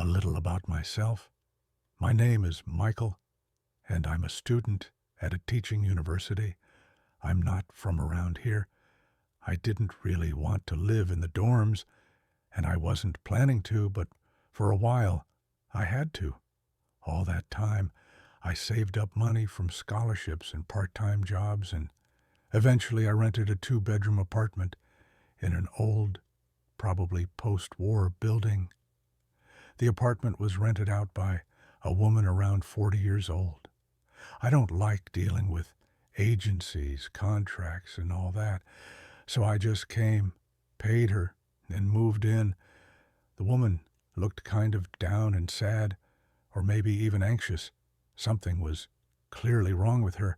A little about myself. My name is Michael, and I'm a student at a teaching university. I'm not from around here. I didn't really want to live in the dorms, and I wasn't planning to, but for a while I had to. All that time, I saved up money from scholarships and part-time jobs, and eventually I rented a 2-bedroom apartment in an old, probably post-war building. The apartment was rented out by a woman around 40 years old. I don't like dealing with agencies, contracts, and all that, so I just came, paid her, and moved in. The woman looked kind of down and sad, or maybe even anxious. Something was clearly wrong with her.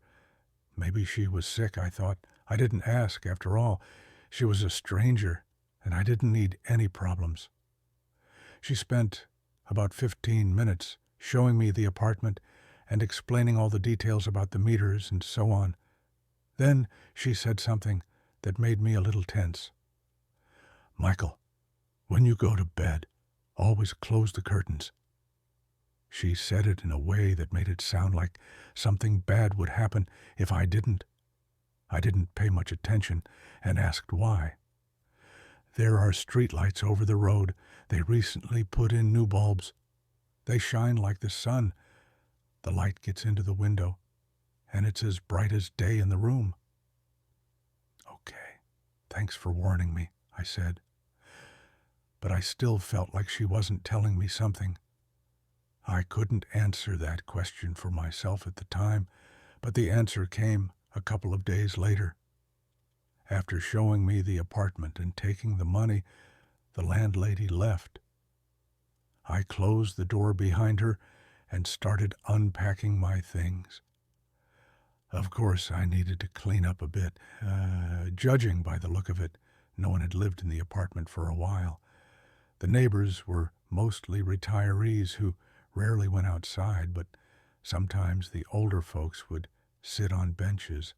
Maybe she was sick, I thought. I didn't ask, after all. She was a stranger, and I didn't need any problems. She spent about 15 minutes showing me the apartment and explaining all the details about the meters and so on. Then she said something that made me a little tense. "Michael, when you go to bed, always close the curtains." She said it in a way that made it sound like something bad would happen if I didn't. I didn't pay much attention and asked why. "There are streetlights over the road. They recently put in new bulbs. They shine like the sun. The light gets into the window, and it's as bright as day in the room." "Okay, thanks for warning me," I said. But I still felt like she wasn't telling me something. I couldn't answer that question for myself at the time, but the answer came a couple of days later. After showing me the apartment and taking the money, the landlady left. I closed the door behind her and started unpacking my things. Of course, I needed to clean up a bit. Judging by the look of it, no one had lived in the apartment for a while. The neighbors were mostly retirees who rarely went outside, but sometimes the older folks would sit on benches.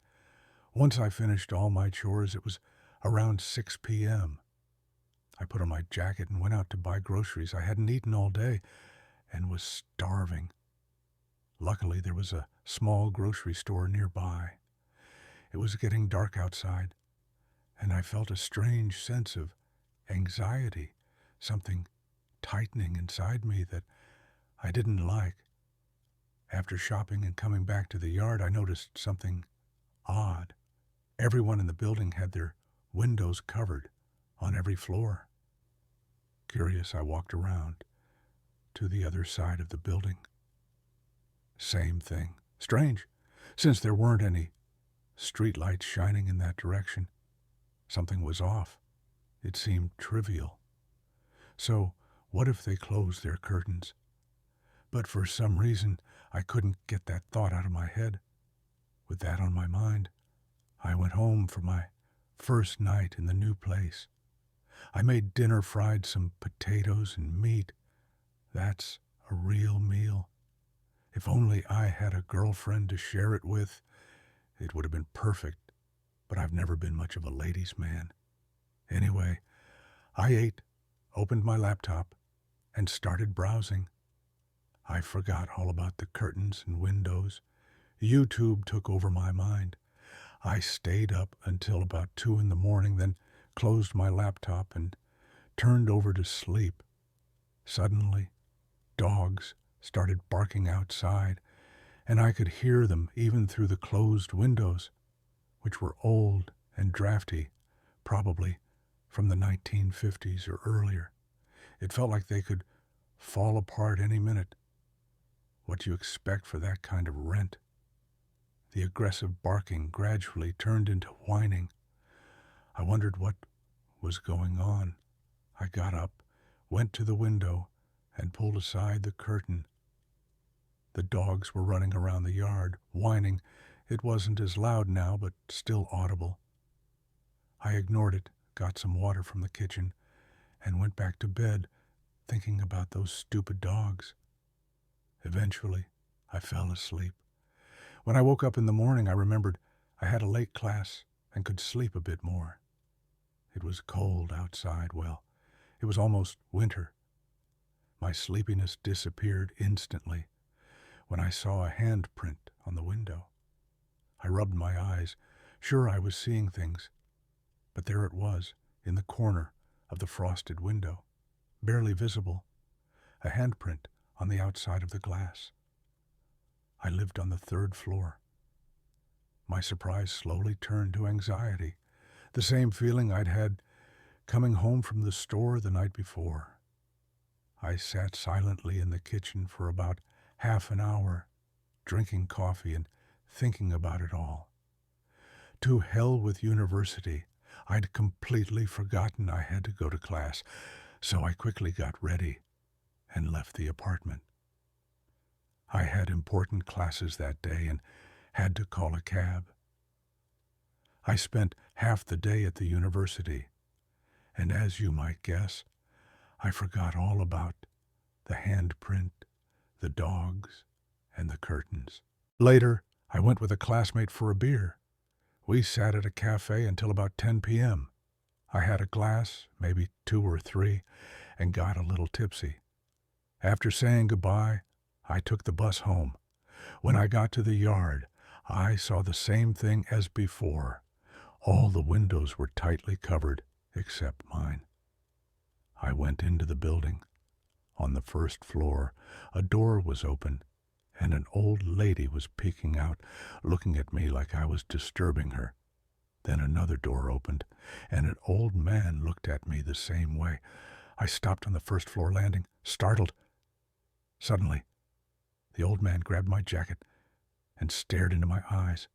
Once I finished all my chores, it was around 6 p.m. I put on my jacket and went out to buy groceries. I hadn't eaten all day and was starving. Luckily, there was a small grocery store nearby. It was getting dark outside, and I felt a strange sense of anxiety, something tightening inside me that I didn't like. After shopping and coming back to the yard, I noticed something odd. Everyone in the building had their windows covered on every floor. Curious, I walked around to the other side of the building. Same thing. Strange, since there weren't any streetlights shining in that direction. Something was off. It seemed trivial. So, what if they closed their curtains? But for some reason, I couldn't get that thought out of my head. With that on my mind, I went home for my first night in the new place. I made dinner, fried some potatoes and meat. That's a real meal. If only I had a girlfriend to share it with, it would have been perfect, but I've never been much of a ladies' man. Anyway, I ate, opened my laptop, and started browsing. I forgot all about the curtains and windows. YouTube took over my mind. I stayed up until about 2 in the morning, then closed my laptop and turned over to sleep. Suddenly, dogs started barking outside, and I could hear them even through the closed windows, which were old and drafty, probably from the 1950s or earlier. It felt like they could fall apart any minute. What do you expect for that kind of rent? The aggressive barking gradually turned into whining. I wondered what was going on. I got up, went to the window, and pulled aside the curtain. The dogs were running around the yard, whining. It wasn't as loud now, but still audible. I ignored it, got some water from the kitchen, and went back to bed, thinking about those stupid dogs. Eventually, I fell asleep. When I woke up in the morning, I remembered I had a late class and could sleep a bit more. It was cold outside. Well, it was almost winter. My sleepiness disappeared instantly when I saw a handprint on the window. I rubbed my eyes, sure I was seeing things, but there it was, in the corner of the frosted window, barely visible, a handprint on the outside of the glass. I lived on the 3rd floor. My surprise slowly turned to anxiety, the same feeling I'd had coming home from the store the night before. I sat silently in the kitchen for about half an hour, drinking coffee and thinking about it all. To hell with university. I'd completely forgotten I had to go to class, so I quickly got ready and left the apartment. I had important classes that day and had to call a cab. I spent half the day at the university, and as you might guess, I forgot all about the handprint, the dogs, and the curtains. Later, I went with a classmate for a beer. We sat at a cafe until about 10 p.m. I had a glass, maybe 2 or 3, and got a little tipsy. After saying goodbye, I took the bus home. When I got to the yard, I saw the same thing as before. All the windows were tightly covered, except mine. I went into the building. On the 1st floor, a door was open, and an old lady was peeking out, looking at me like I was disturbing her. Then another door opened, and an old man looked at me the same way. I stopped on the 1st floor landing, startled. Suddenly, the old man grabbed my jacket and stared into my eyes.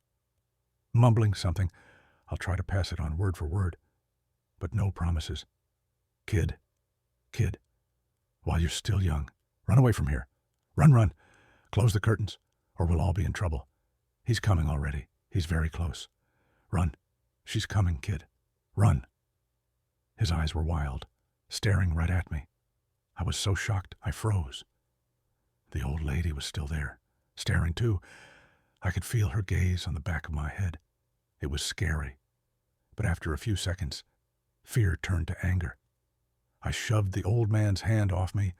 Mumbling something, I'll try to pass it on word for word, but no promises. Kid, while you're still young, run away from here. Run. Close the curtains, or we'll all be in trouble. He's coming already. He's very close. Run. She's coming, kid. Run. His eyes were wild, staring right at me. I was so shocked, I froze. The old lady was still there, staring too. I could feel her gaze on the back of my head. It was scary. But after a few seconds, fear turned to anger. I shoved the old man's hand off me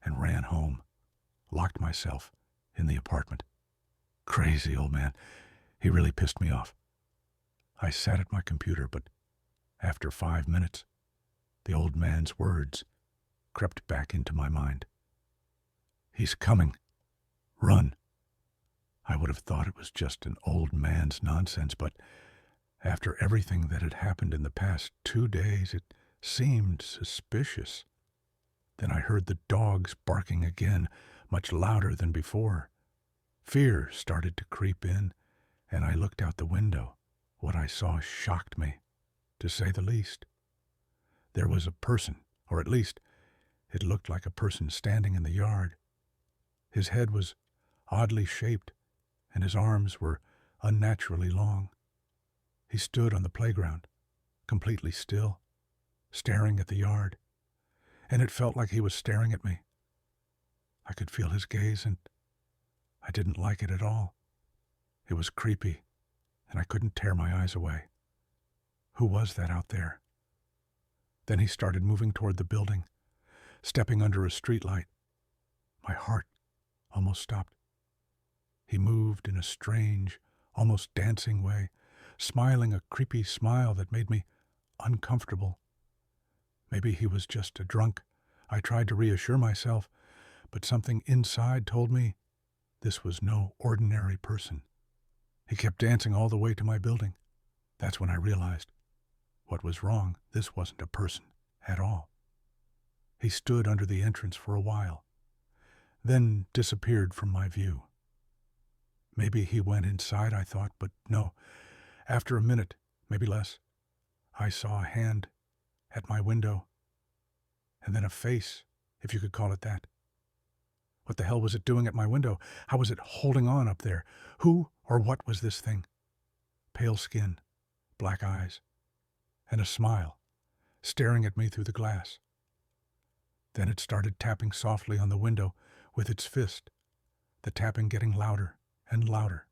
and ran home, locked myself in the apartment. Crazy old man. He really pissed me off. I sat at my computer, but after 5 minutes, the old man's words crept back into my mind. He's coming. Run. I would have thought it was just an old man's nonsense, but after everything that had happened in the past 2 days, it seemed suspicious. Then I heard the dogs barking again, much louder than before. Fear started to creep in, and I looked out the window. What I saw shocked me, to say the least. There was a person, or at least it looked like a person standing in the yard. His head was oddly shaped, and his arms were unnaturally long. He stood on the playground, completely still, staring at the yard, and it felt like he was staring at me. I could feel his gaze, and I didn't like it at all. It was creepy, and I couldn't tear my eyes away. Who was that out there? Then he started moving toward the building, stepping under a streetlight. My heart almost stopped. He moved in a strange, almost dancing way, smiling a creepy smile that made me uncomfortable. Maybe he was just a drunk. I tried to reassure myself, but something inside told me this was no ordinary person. He kept dancing all the way to my building. That's when I realized what was wrong. This wasn't a person at all. He stood under the entrance for a while, then disappeared from my view. Maybe he went inside, I thought, but no. After a minute, maybe less, I saw a hand at my window, and then a face, if you could call it that. What the hell was it doing at my window? How was it holding on up there? Who or what was this thing? Pale skin, black eyes, and a smile, staring at me through the glass. Then it started tapping softly on the window with its fist, the tapping getting louder and louder.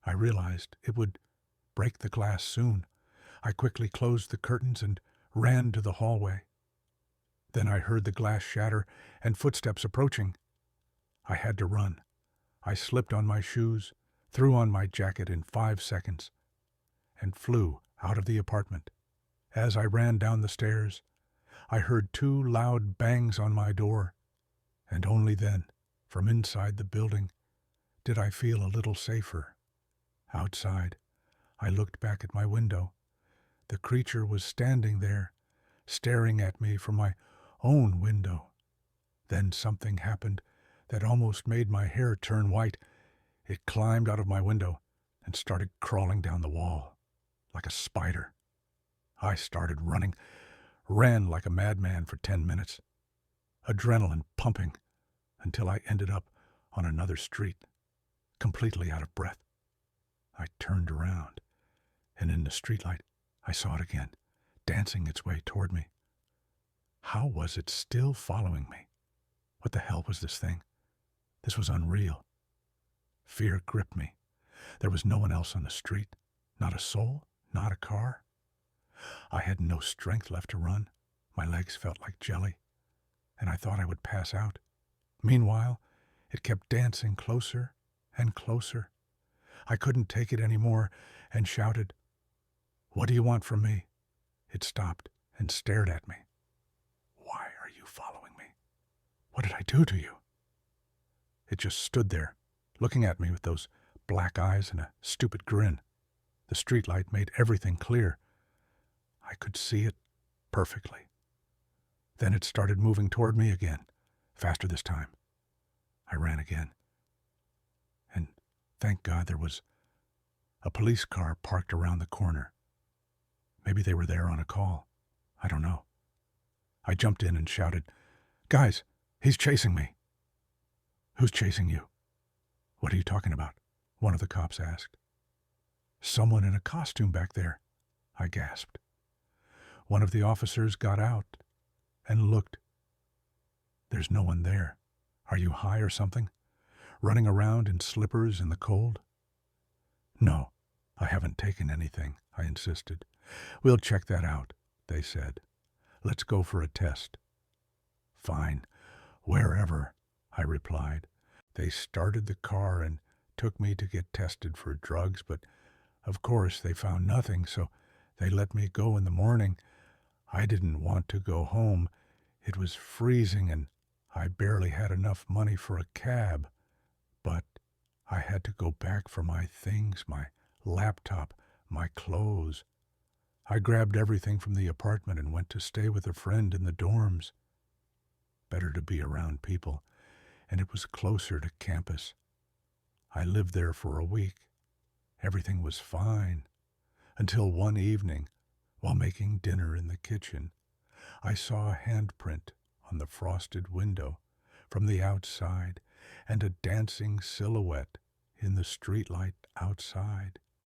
I realized it would break the glass soon. I quickly closed the curtains and ran to the hallway. Then I heard the glass shatter and footsteps approaching. I had to run. I slipped on my shoes, threw on my jacket in 5 seconds, and flew out of the apartment. As I ran down the stairs, I heard 2 loud bangs on my door, and only then, from inside the building, did I feel a little safer. Outside, I looked back at my window. The creature was standing there, staring at me from my own window. Then something happened that almost made my hair turn white. It climbed out of my window and started crawling down the wall, like a spider. I started running, ran like a madman for 10 minutes, adrenaline pumping, until I ended up on another street, completely out of breath. I turned around, and in the streetlight, I saw it again, dancing its way toward me. How was it still following me? What the hell was this thing? This was unreal. Fear gripped me. There was no one else on the street, not a soul, not a car. I had no strength left to run. My legs felt like jelly, and I thought I would pass out. Meanwhile, it kept dancing closer and closer. I couldn't take it anymore and shouted, "What do you want from me?" It stopped and stared at me. "Why are you following me? What did I do to you?" It just stood there, looking at me with those black eyes and a stupid grin. The streetlight made everything clear. I could see it perfectly. Then it started moving toward me again, faster this time. I ran again. And thank God there was a police car parked around the corner. Maybe they were there on a call. I don't know. I jumped in and shouted, "Guys, he's chasing me." "Who's chasing you?" "What are you talking about?" one of the cops asked. "Someone in a costume back there," I gasped. One of the officers got out and looked. "There's no one there. Are you high or something? Running around in slippers in the cold?" "No, I haven't taken anything," I insisted. "We'll check that out," they said. "Let's go for a test." "Fine, wherever," I replied. They started the car and took me to get tested for drugs, but of course they found nothing, so they let me go in the morning. I didn't want to go home. It was freezing and I barely had enough money for a cab. But I had to go back for my things, my laptop, my clothes. I grabbed everything from the apartment and went to stay with a friend in the dorms. Better to be around people, and it was closer to campus. I lived there for a week. Everything was fine, until one evening, while making dinner in the kitchen, I saw a handprint on the frosted window from the outside and a dancing silhouette in the streetlight outside.